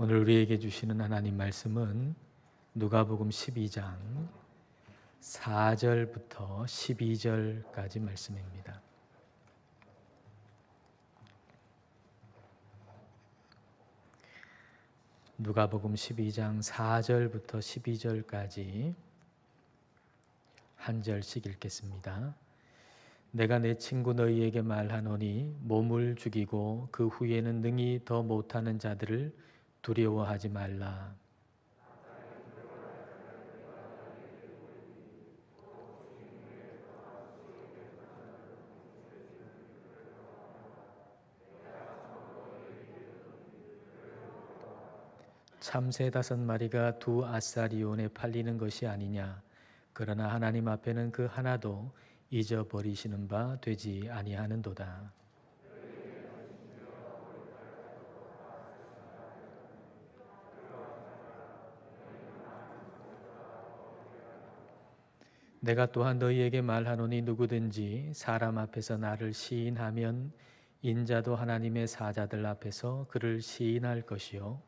오늘 우리에게 주시는 하나님 말씀은 누가복음 12장 4절부터 12절까지 말씀입니다. 누가복음 12장 4절부터 12절까지 한 절씩 읽겠습니다. 내가 내 친구 너희에게 말하노니 몸을 죽이고 그 후에는 능히 더 못하는 자들을 두려워하지 말라. 참새 5마리가 2아사리온에 팔리는 것이 아니냐. 그러나 하나님 앞에는 그 하나도 잊어버리시는 바 되지 아니하는도다. 내가 또한 너희에게 말하노니 누구든지 사람 앞에서 나를 시인하면 인자도 하나님의 사자들 앞에서 그를 시인할 것이요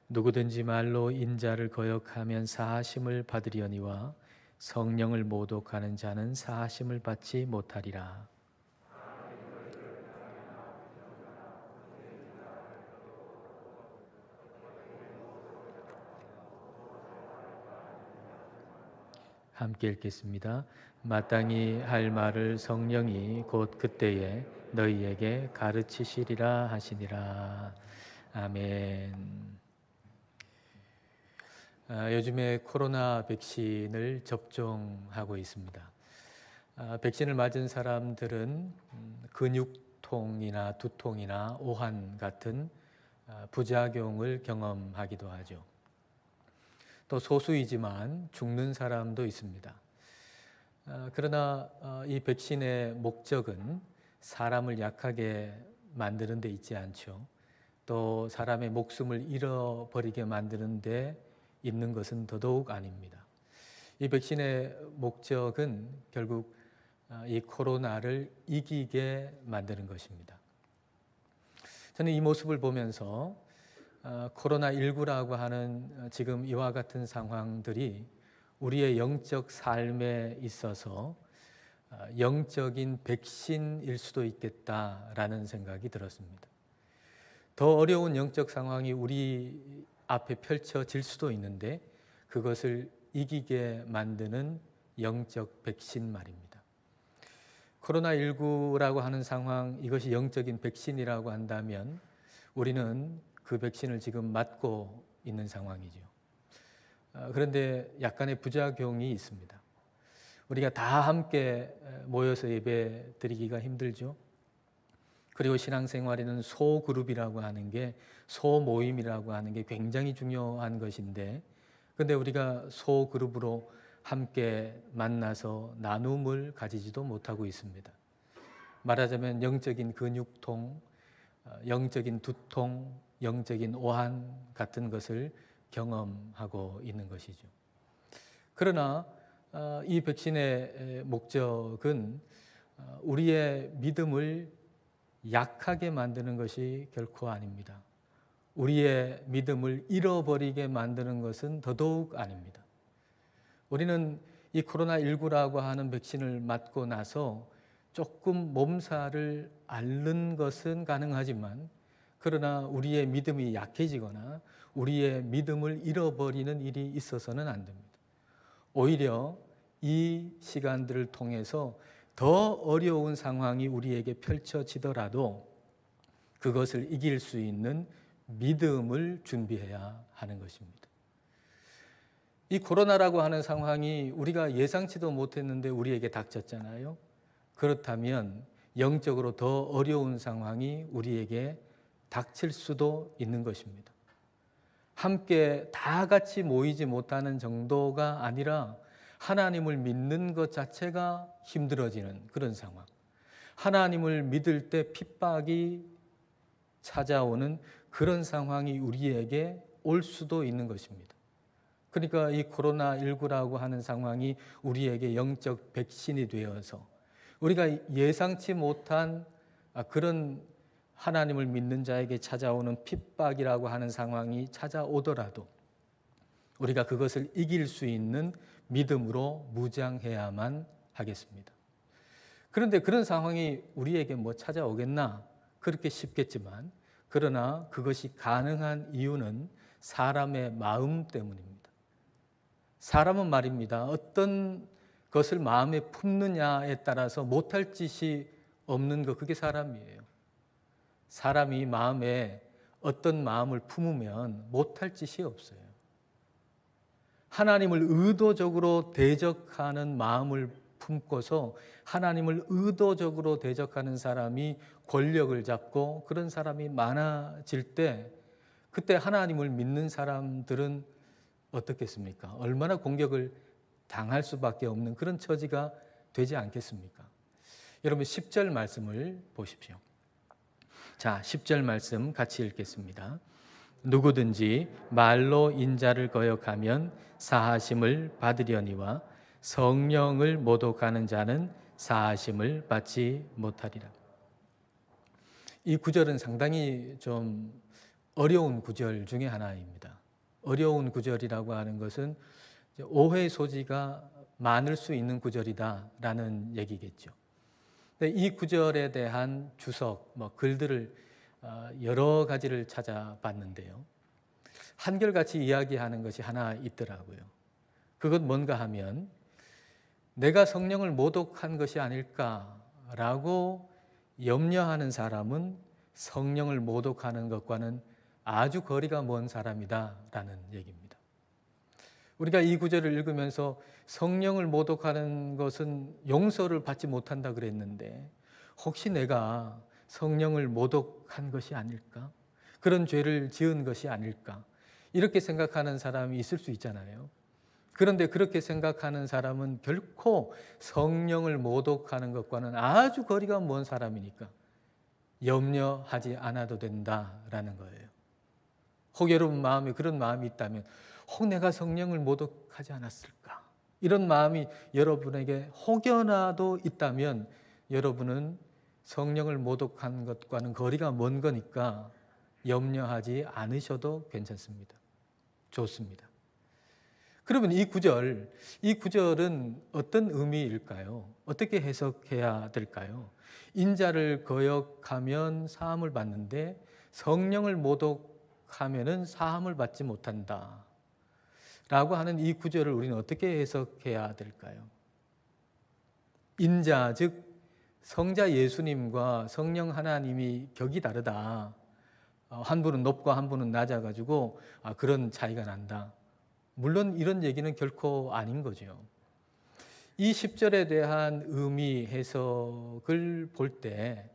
누구든지 말로 인자를 거역하면 사하심을 받으려니와 성령을 모독하는 자는 사하심을 받지 못하리라. 함께 읽겠습니다. 마땅히 할 말을 성령이 곧 그때에 너희에게 가르치시리라 하시니라. 아멘. 요즘에 코로나 백신을 접종하고 있습니다. 백신을 맞은 사람들은 근육통이나 두통이나 오한 같은 부작용을 경험하기도 하죠. 또 소수이지만 죽는 사람도 있습니다. 그러나 이 백신의 목적은 사람을 약하게 만드는 데 있지 않죠. 또 사람의 목숨을 잃어버리게 만드는 데 있는 것은 더더욱 아닙니다. 이 백신의 목적은 결국 이 코로나를 이기게 만드는 것입니다. 저는 이 모습을 보면서 코로나19라고 하는 지금 이와 같은 상황들이 우리의 영적 삶에 있어서 영적인 백신일 수도 있겠다라는 생각이 들었습니다. 더 어려운 영적 상황이 우리 앞에 펼쳐질 수도 있는데 그것을 이기게 만드는 영적 백신 말입니다. 코로나19라고 하는 상황, 이것이 영적인 백신이라고 한다면 우리는 그 백신을 지금 맞고 있는 상황이죠. 그런데 약간의 부작용이 있습니다. 우리가 다 함께 모여서 예배 드리기가 힘들죠. 그리고 신앙생활에는 소그룹이라고 하는 게, 소모임이라고 하는 게 굉장히 중요한 것인데, 그런데 우리가 소그룹으로 함께 만나서 나눔을 가지지도 못하고 있습니다. 말하자면 영적인 근육통, 영적인 두통, 영적인 오한 같은 것을 경험하고 있는 것이죠. 그러나 이 백신의 목적은 우리의 믿음을 약하게 만드는 것이 결코 아닙니다. 우리의 믿음을 잃어버리게 만드는 것은 더더욱 아닙니다. 우리는 이 코로나19라고 하는 백신을 맞고 나서 조금 몸살을 앓는 것은 가능하지만 그러나 우리의 믿음이 약해지거나 우리의 믿음을 잃어버리는 일이 있어서는 안 됩니다. 오히려 이 시간들을 통해서 더 어려운 상황이 우리에게 펼쳐지더라도 그것을 이길 수 있는 믿음을 준비해야 하는 것입니다. 이 코로나라고 하는 상황이 우리가 예상치도 못했는데 우리에게 닥쳤잖아요. 그렇다면 영적으로 더 어려운 상황이 우리에게 닥칠 수도 있는 것입니다. 함께 다 같이 모이지 못하는 정도가 아니라 하나님을 믿는 것 자체가 힘들어지는 그런 상황. 하나님을 믿을 때 핍박이 찾아오는 그런 상황이 우리에게 올 수도 있는 것입니다. 그러니까 이 코로나19라고 하는 상황이 우리에게 영적 백신이 되어서 우리가 예상치 못한 그런 하나님을 믿는 자에게 찾아오는 핍박이라고 하는 상황이 찾아오더라도 우리가 그것을 이길 수 있는 믿음으로 무장해야만 하겠습니다. 그런데 그런 상황이 우리에게 찾아오겠나? 그렇게 쉽겠지만, 그러나 그것이 가능한 이유는 사람의 마음 때문입니다. 사람은 말입니다. 어떤 것을 마음에 품느냐에 따라서 못할 짓이 없는 것, 그게 사람이에요. 사람이 마음에 어떤 마음을 품으면 못할 짓이 없어요. 하나님을 의도적으로 대적하는 마음을 품고서 하나님을 의도적으로 대적하는 사람이 권력을 잡고 그런 사람이 많아질 때, 그때 하나님을 믿는 사람들은 어떻겠습니까? 얼마나 공격을 당할 수밖에 없는 그런 처지가 되지 않겠습니까? 여러분 10절 말씀을 보십시오. 자, 10절 말씀 같이 읽겠습니다. 누구든지 말로 인자를 거역하면 사하심을 받으려니와 성령을 모독하는 자는 사하심을 받지 못하리라. 이 구절은 상당히 좀 어려운 구절 중에 하나입니다. 어려운 구절이라고 하는 것은 오해 소지가 많을 수 있는 구절이다라는 얘기겠죠. 이 구절에 대한 주석, 글들을 여러 가지를 찾아봤는데요. 한결같이 이야기하는 것이 하나 있더라고요. 그것 뭔가 하면 내가 성령을 모독한 것이 아닐까라고 염려하는 사람은 성령을 모독하는 것과는 아주 거리가 먼 사람이다라는 얘기입니다. 우리가 이 구절을 읽으면서 성령을 모독하는 것은 용서를 받지 못한다 그랬는데 혹시 내가 성령을 모독한 것이 아닐까? 그런 죄를 지은 것이 아닐까? 이렇게 생각하는 사람이 있을 수 있잖아요. 그런데 그렇게 생각하는 사람은 결코 성령을 모독하는 것과는 아주 거리가 먼 사람이니까 염려하지 않아도 된다라는 거예요. 혹 여러분 마음에 그런 마음이 있다면 혹 내가 성령을 모독하지 않았을까? 이런 마음이 여러분에게 혹여나도 있다면 여러분은 성령을 모독한 것과는 거리가 먼 거니까 염려하지 않으셔도 괜찮습니다. 좋습니다. 그러면 이 구절은 어떤 의미일까요? 어떻게 해석해야 될까요? 인자를 거역하면 사함을 받는데 성령을 모독하면은 사함을 받지 못한다. 라고 하는 이 구절을 우리는 어떻게 해석해야 될까요? 인자, 즉 성자 예수님과 성령 하나님이 격이 다르다. 한 분은 높고 한 분은 낮아가지고 그런 차이가 난다. 물론 이런 얘기는 결코 아닌 거죠. 이 10절에 대한 의미 해석을 볼 때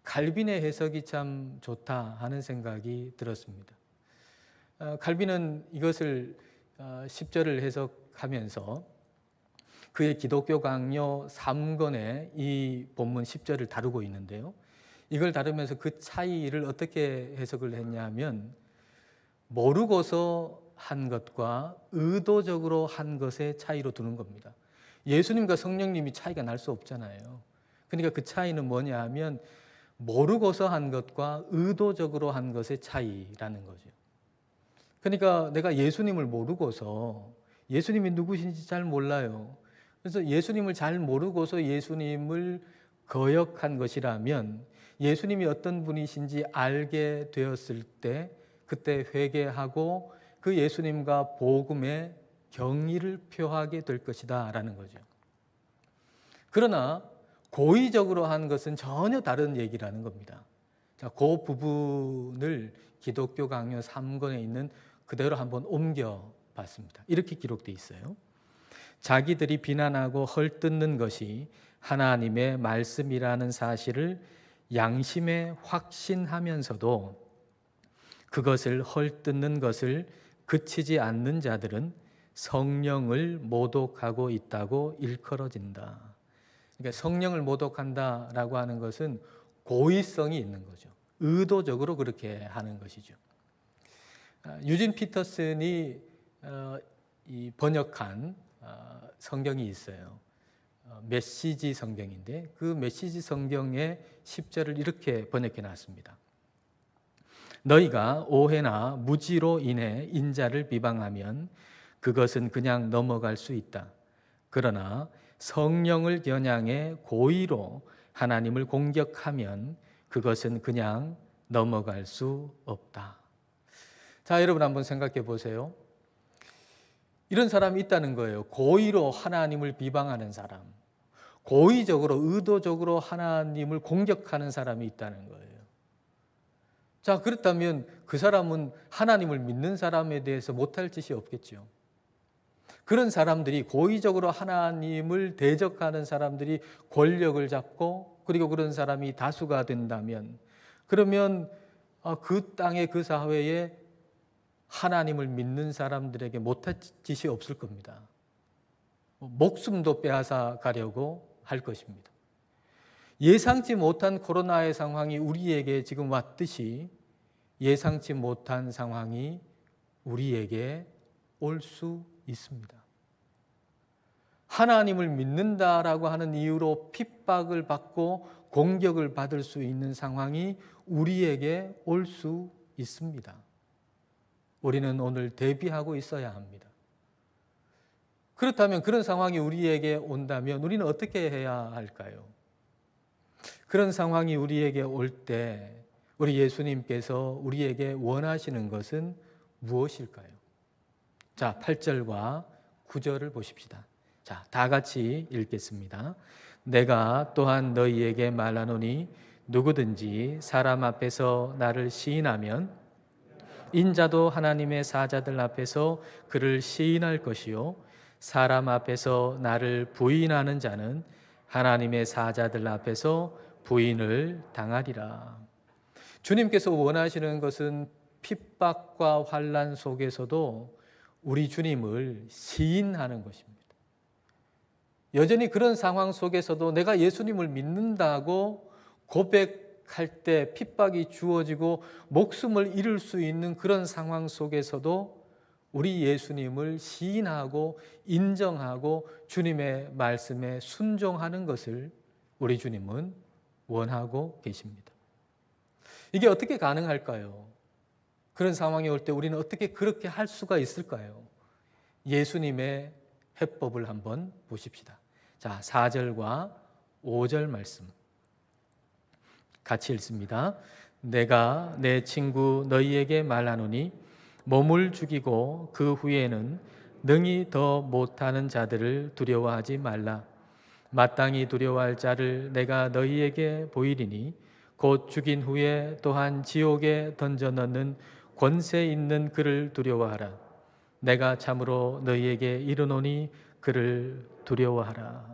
칼빈의 해석이 참 좋다 하는 생각이 들었습니다. 칼빈은 이것을 10절을 해석하면서 그의 기독교 강요 3권에 이 본문 10절을 다루고 있는데요. 이걸 다루면서 그 차이를 어떻게 해석을 했냐면 모르고서 한 것과 의도적으로 한 것의 차이로 두는 겁니다. 예수님과 성령님이 차이가 날 수 없잖아요. 그러니까 그 차이는 뭐냐 하면 모르고서 한 것과 의도적으로 한 것의 차이라는 거죠. 그러니까 내가 예수님을 모르고서 예수님이 누구신지 잘 몰라요. 그래서 예수님을 잘 모르고서 예수님을 거역한 것이라면 예수님이 어떤 분이신지 알게 되었을 때 그때 회개하고 그 예수님과 복음의 경의를 표하게 될 것이다 라는 거죠. 그러나 고의적으로 한 것은 전혀 다른 얘기라는 겁니다. 자, 그 부분을 기독교 강요 3권에 있는 그대로 한번 옮겨봤습니다. 이렇게 기록되어 있어요. 자기들이 비난하고 헐뜯는 것이 하나님의 말씀이라는 사실을 양심에 확신하면서도 그것을 헐뜯는 것을 그치지 않는 자들은 성령을 모독하고 있다고 일컬어진다. 그러니까 성령을 모독한다라고 하는 것은 고의성이 있는 거죠. 의도적으로 그렇게 하는 것이죠. 유진 피터슨이 번역한 성경이 있어요. 메시지 성경인데 그 메시지 성경의 10절을 이렇게 번역해 놨습니다. 너희가 오해나 무지로 인해 인자를 비방하면 그것은 그냥 넘어갈 수 있다. 그러나 성령을 겨냥해 고의로 하나님을 공격하면 그것은 그냥 넘어갈 수 없다. 자, 여러분 한번 생각해 보세요. 이런 사람이 있다는 거예요. 고의로 하나님을 비방하는 사람, 고의적으로 의도적으로 하나님을 공격하는 사람이 있다는 거예요. 자, 그렇다면 그 사람은 하나님을 믿는 사람에 대해서 못할 짓이 없겠죠. 그런 사람들이 고의적으로 하나님을 대적하는 사람들이 권력을 잡고 그리고 그런 사람이 다수가 된다면 그러면 그 땅에 그 사회에 하나님을 믿는 사람들에게 못할 짓이 없을 겁니다. 목숨도 빼앗아 가려고 할 것입니다. 예상치 못한 코로나의 상황이 우리에게 지금 왔듯이 예상치 못한 상황이 우리에게 올 수 있습니다. 하나님을 믿는다라고 하는 이유로 핍박을 받고 공격을 받을 수 있는 상황이 우리에게 올 수 있습니다. 우리는 오늘 대비하고 있어야 합니다. 그렇다면 그런 상황이 우리에게 온다면 우리는 어떻게 해야 할까요? 그런 상황이 우리에게 올 때 우리 예수님께서 우리에게 원하시는 것은 무엇일까요? 자, 8절과 9절을 보십시다. 자, 다 같이 읽겠습니다. 내가 또한 너희에게 말하노니 누구든지 사람 앞에서 나를 시인하면 인자도 하나님의 사자들 앞에서 그를 시인할 것이요 사람 앞에서 나를 부인하는 자는 하나님의 사자들 앞에서 부인을 당하리라. 주님께서 원하시는 것은 핍박과 환난 속에서도 우리 주님을 시인하는 것입니다. 여전히 그런 상황 속에서도 내가 예수님을 믿는다고 고백할 때 핍박이 주어지고 목숨을 잃을 수 있는 그런 상황 속에서도 우리 예수님을 시인하고 인정하고 주님의 말씀에 순종하는 것을 우리 주님은 원하고 계십니다. 이게 어떻게 가능할까요? 그런 상황이 올 때 우리는 어떻게 그렇게 할 수가 있을까요? 예수님의 해법을 한번 보십시다. 자, 4절과 5절 말씀 같이 읽습니다. 내가 내 친구 너희에게 말하노니 몸을 죽이고 그 후에는 능히 더 못하는 자들을 두려워하지 말라. 마땅히 두려워할 자를 내가 너희에게 보이리니 곧 죽인 후에 또한 지옥에 던져 넣는 권세 있는 그를 두려워하라. 내가 참으로 너희에게 이르노니 그를 두려워하라.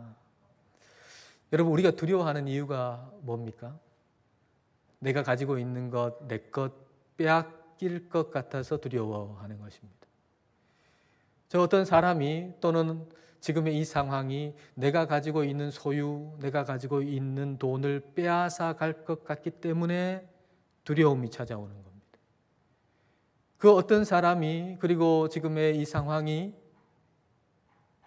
여러분, 우리가 두려워하는 이유가 뭡니까? 내가 가지고 있는 것, 내 것 빼앗길 것 같아서 두려워하는 것입니다. 저 어떤 사람이 또는 지금의 이 상황이 내가 가지고 있는 소유, 내가 가지고 있는 돈을 빼앗아 갈 것 같기 때문에 두려움이 찾아오는 겁니다. 그 어떤 사람이 그리고 지금의 이 상황이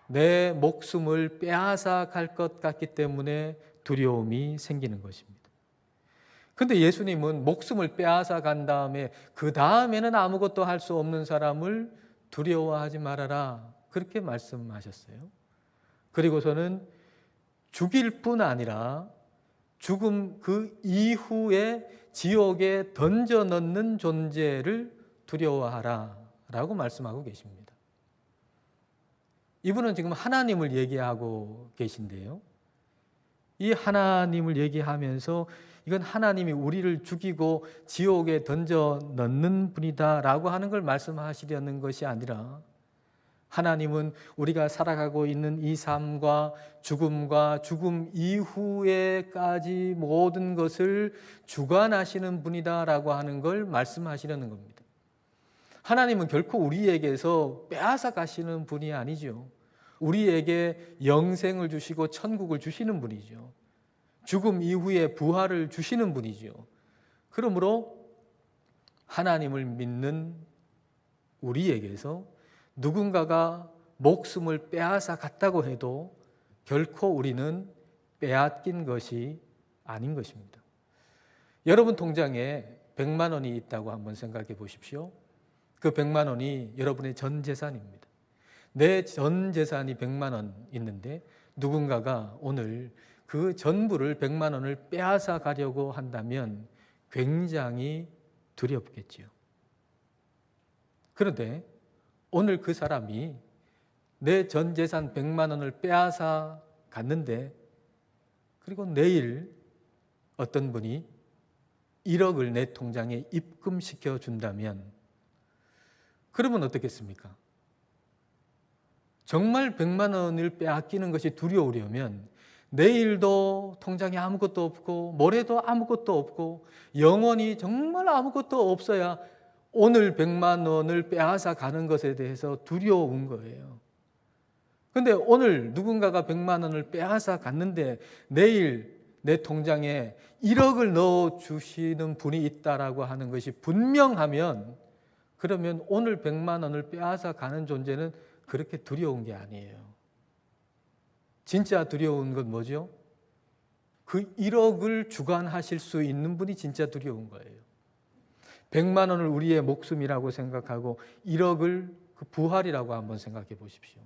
내 목숨을 빼앗아 갈 것 같기 때문에 두려움이 생기는 것입니다. 그런데 예수님은 목숨을 빼앗아 간 다음에 그 다음에는 아무것도 할 수 없는 사람을 두려워하지 말아라, 그렇게 말씀하셨어요. 그리고서는 죽일 뿐 아니라 죽음 그 이후에 지옥에 던져 넣는 존재를 두려워하라 라고 말씀하고 계십니다. 이분은 지금 하나님을 얘기하고 계신데요. 이 하나님을 얘기하면서 이건 하나님이 우리를 죽이고 지옥에 던져 넣는 분이다라고 하는 걸 말씀하시려는 것이 아니라 하나님은 우리가 살아가고 있는 이 삶과 죽음 이후에까지 모든 것을 주관하시는 분이다라고 하는 걸 말씀하시려는 겁니다. 하나님은 결코 우리에게서 빼앗아 가시는 분이 아니죠. 우리에게 영생을 주시고 천국을 주시는 분이죠. 죽음 이후에 부활을 주시는 분이죠. 그러므로 하나님을 믿는 우리에게서 누군가가 목숨을 빼앗아 갔다고 해도 결코 우리는 빼앗긴 것이 아닌 것입니다. 여러분 통장에 100만 원이 있다고 한번 생각해 보십시오. 그 100만 원이 여러분의 전 재산입니다. 내 전 재산이 100만 원 있는데 누군가가 오늘 그 전부를 100만 원을 빼앗아 가려고 한다면 굉장히 두렵겠지요. 그런데 오늘 그 사람이 내 전 재산 100만 원을 빼앗아 갔는데 그리고 내일 어떤 분이 1억을 내 통장에 입금시켜 준다면 그러면 어떻겠습니까? 정말 100만 원을 빼앗기는 것이 두려우려면 내일도 통장에 아무것도 없고 모레도 아무것도 없고 영원히 정말 아무것도 없어야 오늘 100만 원을 빼앗아 가는 것에 대해서 두려운 거예요. 그런데 오늘 누군가가 100만 원을 빼앗아 갔는데 내일 내 통장에 1억을 넣어주시는 분이 있다라고 하는 것이 분명하면 그러면 오늘 100만 원을 빼앗아 가는 존재는 그렇게 두려운 게 아니에요. 진짜 두려운 건 뭐죠? 그 1억을 주관하실 수 있는 분이 진짜 두려운 거예요. 100만 원을 우리의 목숨이라고 생각하고 1억을 그 부활이라고 한번 생각해 보십시오.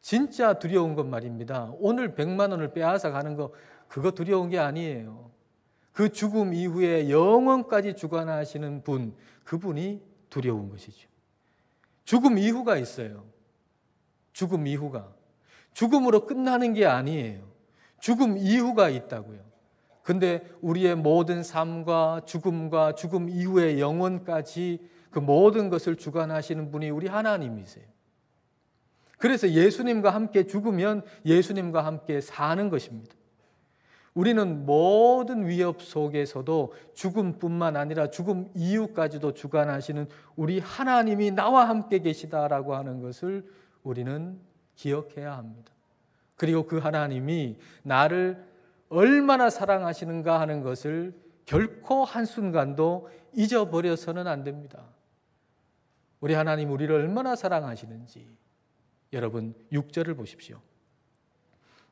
진짜 두려운 건 말입니다. 오늘 100만 원을 빼앗아 가는 거 그거 두려운 게 아니에요. 그 죽음 이후에 영원까지 주관하시는 분, 그분이 두려운 것이죠. 죽음 이후가 있어요. 죽음 이후가. 죽음으로 끝나는 게 아니에요. 죽음 이후가 있다고요. 근데 우리의 모든 삶과 죽음과 죽음 이후의 영원까지 그 모든 것을 주관하시는 분이 우리 하나님이세요. 그래서 예수님과 함께 죽으면 예수님과 함께 사는 것입니다. 우리는 모든 위협 속에서도 죽음뿐만 아니라 죽음 이후까지도 주관하시는 우리 하나님이 나와 함께 계시다라고 하는 것을 우리는 기억해야 합니다. 그리고 그 하나님이 나를 얼마나 사랑하시는가 하는 것을 결코 한순간도 잊어버려서는 안 됩니다. 우리 하나님 우리를 얼마나 사랑하시는지 여러분 6절을 보십시오.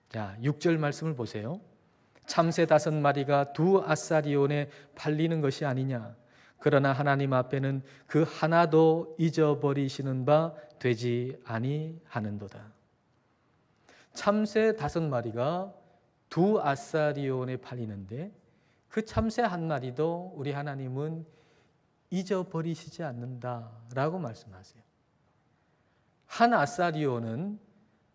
자, 6절 말씀을 보세요. 참새 5마리가 두 아사리온에 팔리는 것이 아니냐. 그러나 하나님 앞에는 그 하나도 잊어버리시는 바 되지 아니하는도다. 참새 5마리가 두 아사리온에 팔리는데 그 참새 한 마리도 우리 하나님은 잊어버리시지 않는다라고 말씀하세요. 한 아사리온은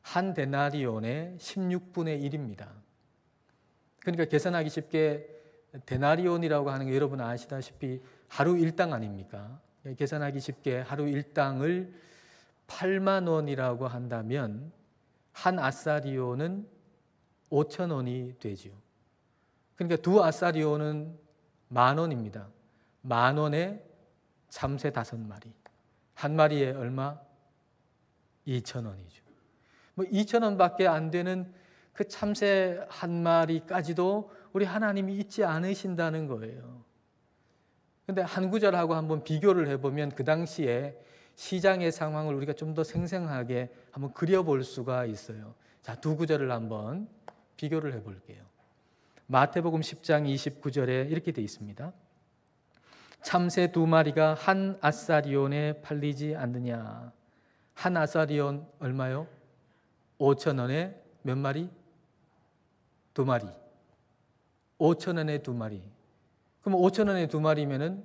한 데나리온의 16분의 1입니다. 그러니까 계산하기 쉽게 데나리온이라고 하는 게 여러분 아시다시피 하루 일당 아닙니까? 계산하기 쉽게 하루 일당을 8만 원이라고 한다면 한 아사리온은 5천 원이 되죠. 그러니까 두 아사리온은 10,000원입니다. 10,000원에 참새 5마리. 한 마리에 얼마? 2,000원이죠. 뭐 2,000원밖에 안 되는 그 참새 한 마리까지도 우리 하나님이 잊지 않으신다는 거예요. 그런데 한 구절하고 한번 비교를 해보면 그 당시에 시장의 상황을 우리가 좀 더 생생하게 한번 그려볼 수가 있어요. 자, 두 구절을 한번 비교를 해볼게요. 마태복음 10장 29절에 이렇게 되어 있습니다. 참새 2마리가 한 아사리온에 팔리지 않느냐. 한 아사리온 얼마요? 5,000원에 몇 마리? 2마리. 5,000원에 2마리. 그럼 5,000원에 2마리면은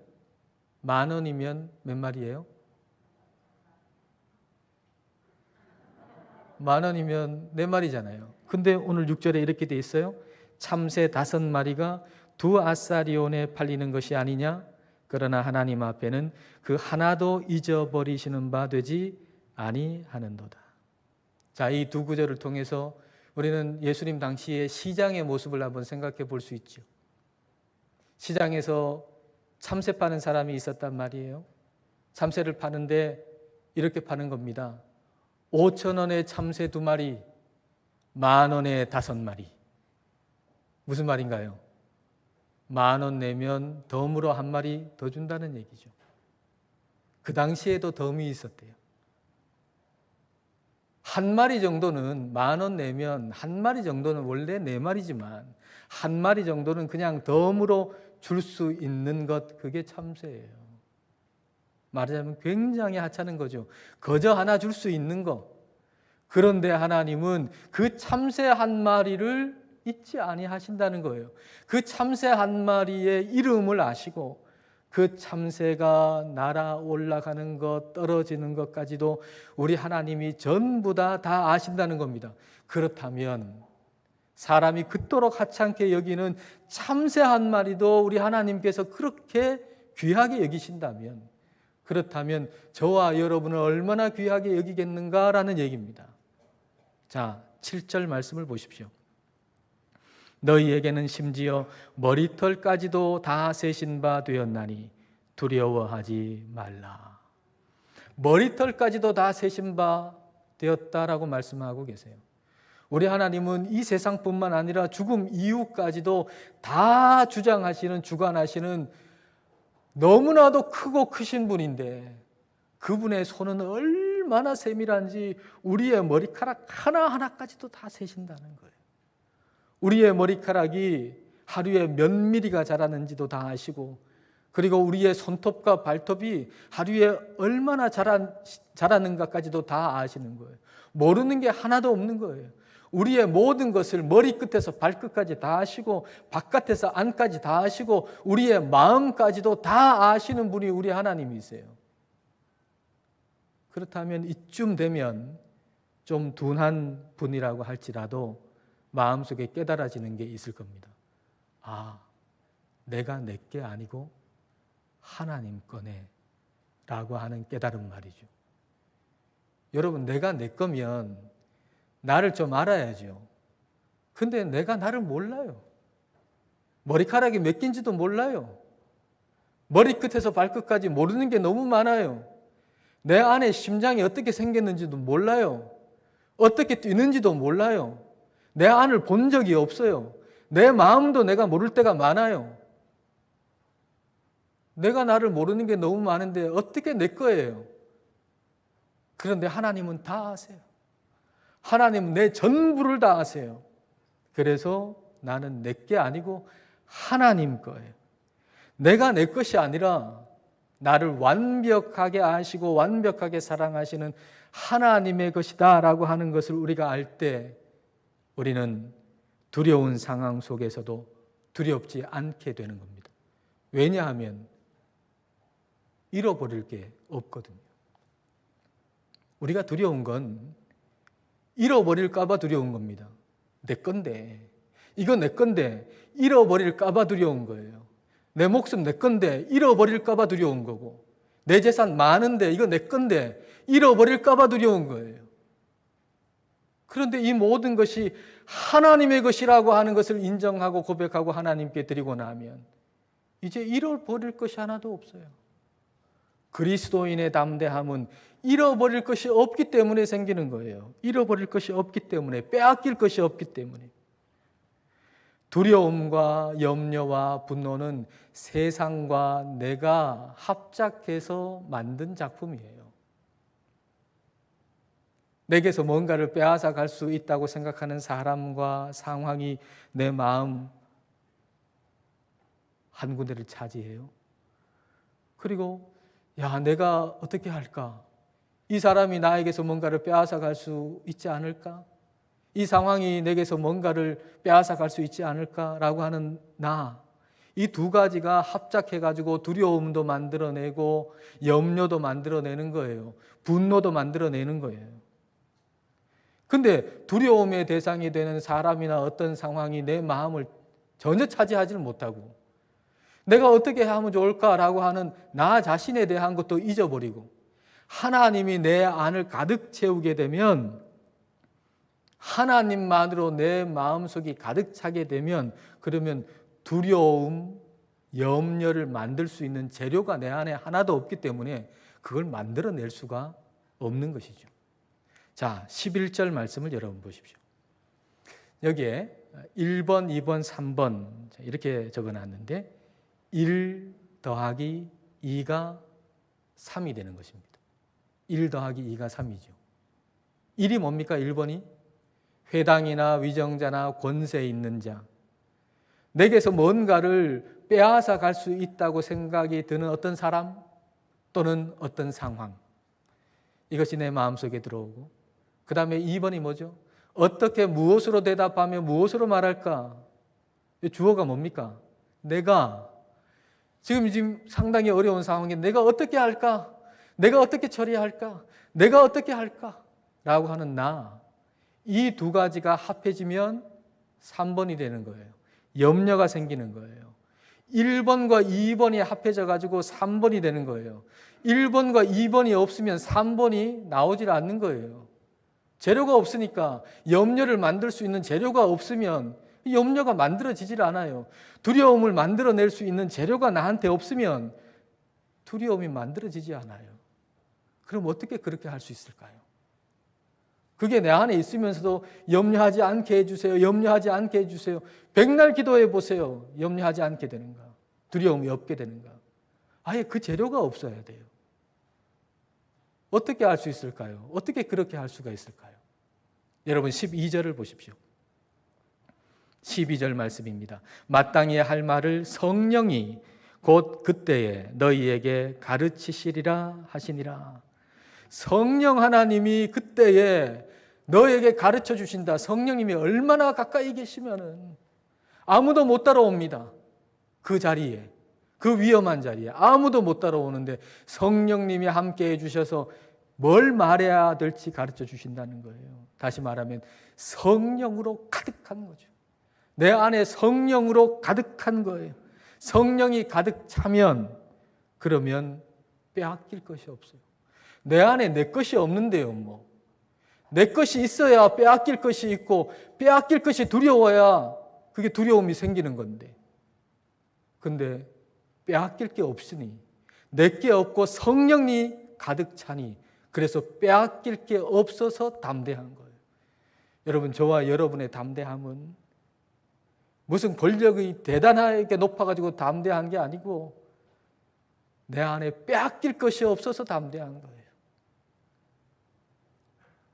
10,000원이면 몇 마리예요? 10,000원이면 4마리잖아요. 근데 오늘 6절에 이렇게 돼 있어요. 참새 5마리가 두 아사리온에 팔리는 것이 아니냐? 그러나 하나님 앞에는 그 하나도 잊어버리시는 바 되지 아니하는도다. 자, 이 두 구절을 통해서 우리는 예수님 당시의 시장의 모습을 한번 생각해 볼 수 있죠. 시장에서 참새 파는 사람이 있었단 말이에요. 참새를 파는데 이렇게 파는 겁니다. 5,000원에 참새 2마리, 10,000원에 5마리. 무슨 말인가요? 10,000원 내면 덤으로 한 마리 더 준다는 얘기죠. 그 당시에도 덤이 있었대요. 한 마리 정도는 10,000원 내면 한 마리 정도는 원래 4마리지만 한 마리 정도는 그냥 덤으로 줄 수 있는 것, 그게 참새예요. 말하자면 굉장히 하찮은 거죠. 거저 하나 줄 수 있는 거. 그런데 하나님은 그 참새 한 마리를 잊지 아니하신다는 거예요. 그 참새 한 마리의 이름을 아시고 그 참새가 날아 올라가는 것, 떨어지는 것까지도 우리 하나님이 전부 다 아신다는 겁니다. 그렇다면 사람이 그토록 하찮게 여기는 참새 한 마리도 우리 하나님께서 그렇게 귀하게 여기신다면, 그렇다면 저와 여러분을 얼마나 귀하게 여기겠는가라는 얘기입니다. 자, 7절 말씀을 보십시오. 너희에게는 심지어 머리털까지도 다 세신 바 되었나니 두려워하지 말라. 머리털까지도 다 세신 바 되었다라고 말씀하고 계세요. 우리 하나님은 이 세상뿐만 아니라 죽음 이후까지도 다 주장하시는, 주관하시는 너무나도 크고 크신 분인데 그분의 손은 얼마나 세밀한지 우리의 머리카락 하나하나까지도 다 세신다는 거예요. 우리의 머리카락이 하루에 몇 미리가 자라는지도 다 아시고, 그리고 우리의 손톱과 발톱이 하루에 얼마나 자라는가까지도 다 아시는 거예요. 모르는 게 하나도 없는 거예요. 우리의 모든 것을 머리끝에서 발끝까지 다 아시고 바깥에서 안까지 다 아시고 우리의 마음까지도 다 아시는 분이 우리 하나님이세요. 그렇다면 이쯤 되면 좀 둔한 분이라고 할지라도 마음속에 깨달아지는 게 있을 겁니다. 아, 내가 내 게 아니고 하나님 거네 라고 하는 깨달은 말이죠. 여러분, 내가 내 거면 나를 좀 알아야죠. 근데 내가 나를 몰라요. 머리카락이 몇 개인지도 몰라요. 머리끝에서 발끝까지 모르는 게 너무 많아요. 내 안에 심장이 어떻게 생겼는지도 몰라요. 어떻게 뛰는지도 몰라요. 내 안을 본 적이 없어요. 내 마음도 내가 모를 때가 많아요. 내가 나를 모르는 게 너무 많은데 어떻게 내 거예요? 그런데 하나님은 다 아세요. 하나님은 내 전부를 다 아세요. 그래서 나는 내 게 아니고 하나님 거예요. 내가 내 것이 아니라 나를 완벽하게 아시고 완벽하게 사랑하시는 하나님의 것이다 라고 하는 것을 우리가 알 때 우리는 두려운 상황 속에서도 두렵지 않게 되는 겁니다. 왜냐하면 잃어버릴 게 없거든요. 우리가 두려운 건 잃어버릴까 봐 두려운 겁니다. 내 건데, 이거 내 건데 잃어버릴까 봐 두려운 거예요. 내 목숨 내 건데 잃어버릴까 봐 두려운 거고, 내 재산 많은데 이거 내 건데 잃어버릴까 봐 두려운 거예요. 그런데 이 모든 것이 하나님의 것이라고 하는 것을 인정하고 고백하고 하나님께 드리고 나면 이제 잃어버릴 것이 하나도 없어요. 그리스도인의 담대함은 잃어버릴 것이 없기 때문에 생기는 거예요. 잃어버릴 것이 없기 때문에, 빼앗길 것이 없기 때문에. 두려움과 염려와 분노는 세상과 내가 합작해서 만든 작품이에요. 내게서 뭔가를 빼앗아 갈 수 있다고 생각하는 사람과 상황이 내 마음 한 군데를 차지해요. 그리고 내가 어떻게 할까? 이 사람이 나에게서 뭔가를 빼앗아 갈 수 있지 않을까? 이 상황이 내게서 뭔가를 빼앗아 갈 수 있지 않을까라고 하는 이 두 가지가 합작해가지고 두려움도 만들어내고 염려도 만들어내는 거예요. 분노도 만들어내는 거예요. 근데 두려움의 대상이 되는 사람이나 어떤 상황이 내 마음을 전혀 차지하지를 못하고 내가 어떻게 하면 좋을까라고 하는 나 자신에 대한 것도 잊어버리고 하나님이 내 안을 가득 채우게 되면, 하나님만으로 내 마음속이 가득 차게 되면, 그러면 두려움, 염려를 만들 수 있는 재료가 내 안에 하나도 없기 때문에 그걸 만들어낼 수가 없는 것이죠. 자, 11절 말씀을 여러분 보십시오. 여기에 1번, 2번, 3번 이렇게 적어놨는데 1 더하기 2가 3이 되는 것입니다. 1 더하기 2가 3이죠. 일이 뭡니까? 1번이 회당이나 위정자나 권세 있는 자, 내게서 뭔가를 빼앗아 갈 수 있다고 생각이 드는 어떤 사람 또는 어떤 상황, 이것이 내 마음속에 들어오고, 그 다음에 2번이 뭐죠? 어떻게 무엇으로 대답하며 무엇으로 말할까? 주어가 뭡니까? 내가 지금 상당히 어려운 상황에 내가 어떻게 할까? 내가 어떻게 처리할까? 내가 어떻게 할까? 라고 하는 나, 이 두 가지가 합해지면 3번이 되는 거예요. 염려가 생기는 거예요. 1번과 2번이 합해져 가지고 3번이 되는 거예요. 1번과 2번이 없으면 3번이 나오질 않는 거예요. 재료가 없으니까, 염려를 만들 수 있는 재료가 없으면 염려가 만들어지질 않아요. 두려움을 만들어낼 수 있는 재료가 나한테 없으면 두려움이 만들어지지 않아요. 그럼 어떻게 그렇게 할 수 있을까요? 그게 내 안에 있으면서도 염려하지 않게 해주세요. 염려하지 않게 해주세요. 백날 기도해 보세요. 염려하지 않게 되는가? 두려움이 없게 되는가? 아예 그 재료가 없어야 돼요. 어떻게 할 수 있을까요? 어떻게 그렇게 할 수가 있을까요? 여러분 12절을 보십시오. 12절 말씀입니다. 마땅히 할 말을 성령이 곧 그때에 너희에게 가르치시리라 하시니라. 성령 하나님이 그때에 너에게 가르쳐 주신다. 성령님이 얼마나 가까이 계시면은 아무도 못 따라옵니다. 그 자리에, 그 위험한 자리에 아무도 못 따라오는데 성령님이 함께 해주셔서 뭘 말해야 될지 가르쳐 주신다는 거예요. 다시 말하면 성령으로 가득한 거죠. 내 안에 성령으로 가득한 거예요. 성령이 가득 차면 그러면 빼앗길 것이 없어요. 내 안에 내 것이 없는데요, 뭐. 내 것이 있어야 빼앗길 것이 있고, 빼앗길 것이 두려워야 그게 두려움이 생기는 건데. 근데 빼앗길 게 없으니, 내 게 없고 성령이 가득 차니, 그래서 빼앗길 게 없어서 담대한 거예요. 여러분, 저와 여러분의 담대함은 무슨 권력이 대단하게 높아가지고 담대한 게 아니고, 내 안에 빼앗길 것이 없어서 담대한 거예요.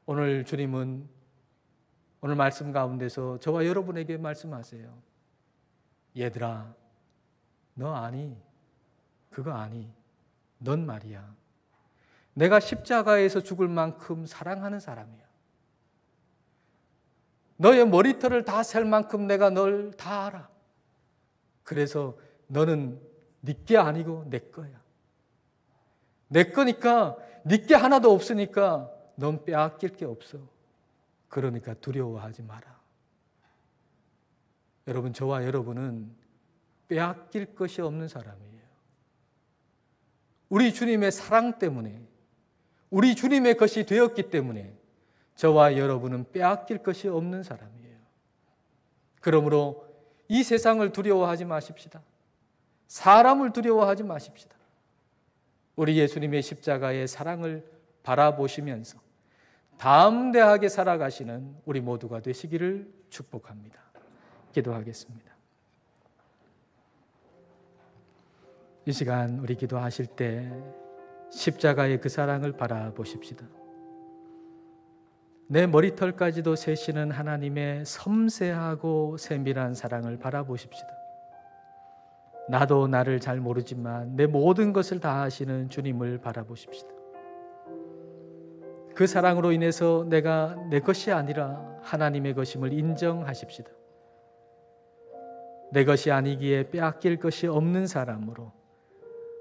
오늘 주님은 오늘 말씀 가운데서 저와 여러분에게 말씀하세요. 얘들아, 너 아니? 그거 아니? 넌 말이야. 내가 십자가에서 죽을 만큼 사랑하는 사람이야. 너의 머리털을 다 셀 만큼 내가 널 다 알아. 그래서 너는 네 게 아니고 내 거야. 내 거니까 네 게 하나도 없으니까 넌 빼앗길 게 없어. 그러니까 두려워하지 마라. 여러분, 저와 여러분은 빼앗길 것이 없는 사람이에요. 우리 주님의 사랑 때문에, 우리 주님의 것이 되었기 때문에 저와 여러분은 빼앗길 것이 없는 사람이에요. 그러므로 이 세상을 두려워하지 마십시다. 사람을 두려워하지 마십시다. 우리 예수님의 십자가의 사랑을 바라보시면서 담대하게 살아가시는 우리 모두가 되시기를 축복합니다. 기도하겠습니다. 이 시간 우리 기도하실 때 십자가의 그 사랑을 바라보십시다. 내 머리털까지도 세시는 하나님의 섬세하고 세밀한 사랑을 바라보십시다. 나도 나를 잘 모르지만 내 모든 것을 다 아시는 주님을 바라보십시다. 그 사랑으로 인해서 내가 내 것이 아니라 하나님의 것임을 인정하십시다. 내 것이 아니기에 빼앗길 것이 없는 사람으로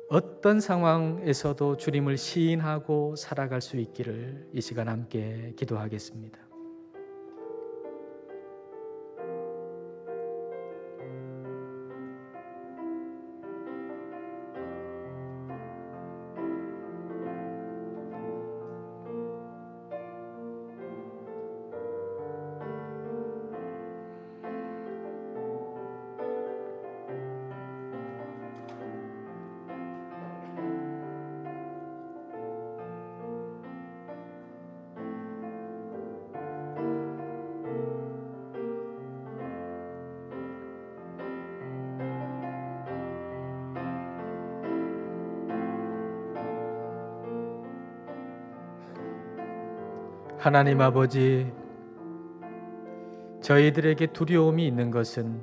어떤 상황에서도 주님을 시인하고 살아갈 수 있기를 이 시간 함께 기도하겠습니다. 하나님 아버지, 저희들에게 두려움이 있는 것은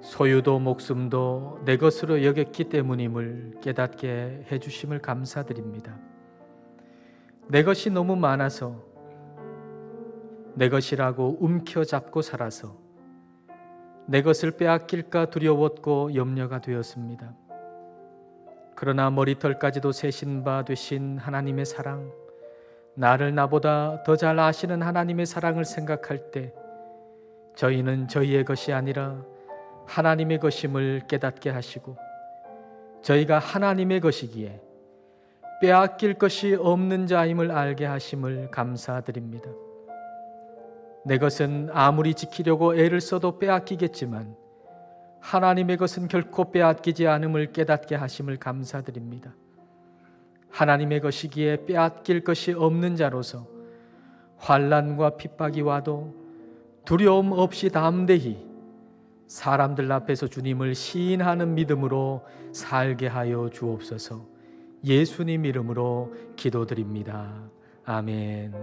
소유도 목숨도 내 것으로 여겼기 때문임을 깨닫게 해주심을 감사드립니다. 내 것이 너무 많아서 내 것이라고 움켜잡고 살아서 내 것을 빼앗길까 두려웠고 염려가 되었습니다. 그러나 머리털까지도 세신 바 되신 하나님의 사랑, 나를 나보다 더 잘 아시는 하나님의 사랑을 생각할 때 저희는 저희의 것이 아니라 하나님의 것임을 깨닫게 하시고 저희가 하나님의 것이기에 빼앗길 것이 없는 자임을 알게 하심을 감사드립니다. 내 것은 아무리 지키려고 애를 써도 빼앗기겠지만 하나님의 것은 결코 빼앗기지 않음을 깨닫게 하심을 감사드립니다. 하나님의 것이기에 빼앗길 것이 없는 자로서 환난과 핍박이 와도 두려움 없이 담대히 사람들 앞에서 주님을 시인하는 믿음으로 살게 하여 주옵소서. 예수님 이름으로 기도드립니다. 아멘.